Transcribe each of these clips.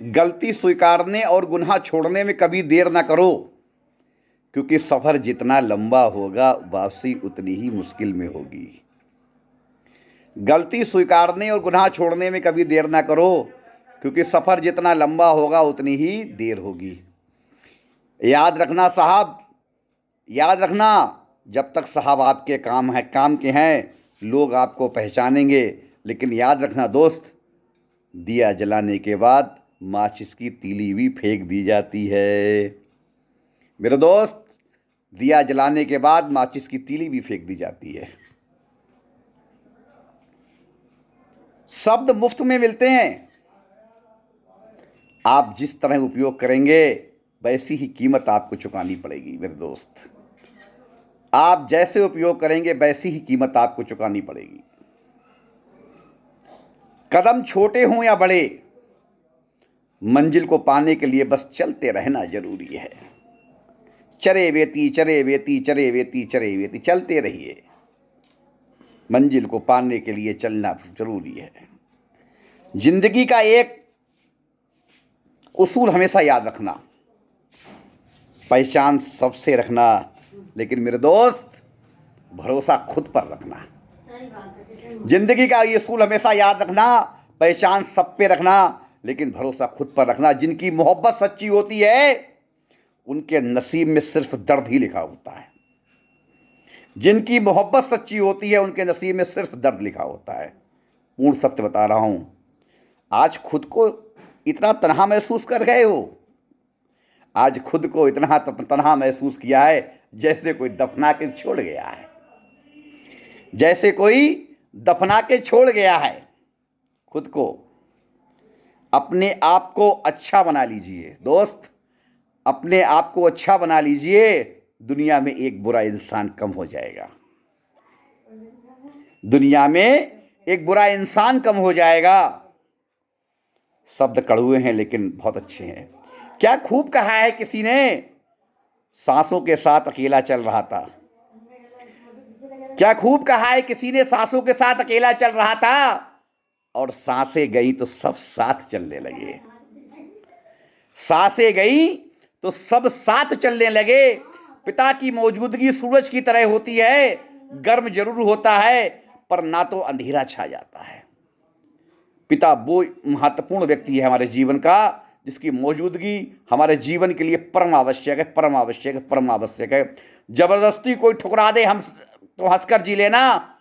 गलती स्वीकारने और गुनाह छोड़ने में कभी देर ना करो, क्योंकि सफ़र जितना लंबा होगा वापसी उतनी ही मुश्किल में होगी। गलती स्वीकारने और गुनाह छोड़ने में कभी देर ना करो, क्योंकि सफ़र जितना लंबा होगा उतनी ही देर होगी। याद रखना साहब, याद रखना, जब तक साहब आपके काम के हैं लोग आपको पहचानेंगे। लेकिन याद रखना दोस्त, दिया जलाने के बाद माचिस की तीली भी फेंक दी जाती है। मेरे दोस्त, दिया जलाने के बाद माचिस की तीली भी फेंक दी जाती है। शब्द मुफ्त में मिलते हैं, आप जिस तरह उपयोग करेंगे वैसी ही कीमत आपको चुकानी पड़ेगी। मेरे दोस्त, आप जैसे उपयोग करेंगे वैसी ही कीमत आपको चुकानी पड़ेगी। कदम छोटे हों या बड़े, मंजिल को पाने के लिए बस चलते रहना जरूरी है। चरे वेती चरे वेती चरे वेती चरे वेती, चलते रहिए। मंजिल को पाने के लिए चलना जरूरी है। जिंदगी का एक उसूल हमेशा याद रखना, पहचान सबसे रखना, लेकिन मेरे दोस्त भरोसा खुद पर रखना। जिंदगी का ये उसूल हमेशा याद रखना, पहचान सब पे रखना, लेकिन भरोसा खुद पर रखना। जिनकी मोहब्बत सच्ची होती है उनके नसीब में सिर्फ दर्द ही लिखा होता है। जिनकी मोहब्बत सच्ची होती है उनके नसीब में सिर्फ दर्द लिखा होता है। पूर्ण सत्य बता रहा हूं, आज खुद को इतना तन्हा महसूस कर गए हो, आज खुद को इतना तन्हा महसूस किया है जैसे कोई दफना के छोड़ गया है, जैसे कोई दफना के छोड़ गया है। खुद को, अपने आप को अच्छा बना लीजिए दोस्त, अपने आप को अच्छा बना लीजिए। दुनिया में एक बुरा इंसान कम हो जाएगा, दुनिया में एक बुरा इंसान कम हो जाएगा। शब्द कड़वे हैं लेकिन बहुत अच्छे हैं। क्या खूब कहा है किसी ने, सांसों के साथ अकेला चल रहा था। क्या खूब कहा है किसी ने, सांसों के साथ अकेला चल रहा था और सांसें गई तो सब साथ चलने लगे। सांसें गई तो सब साथ चलने लगे। पिता की मौजूदगी सूरज की तरह होती है, गर्म जरूर होता है पर ना तो अंधेरा छा जाता है। पिता वो महत्वपूर्ण व्यक्ति है हमारे जीवन का जिसकी मौजूदगी हमारे जीवन के लिए परम आवश्यक है, परम आवश्यक है, परम आवश्यक है। जबरदस्ती कोई ठुकरा दे हम तो हंसकर जी लेना,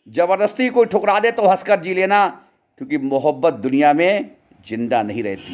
जबरदस्ती कोई ठुकरा दे तो हंसकर जी लेना, क्योंकि मोहब्बत दुनिया में जिंदा नहीं रहती।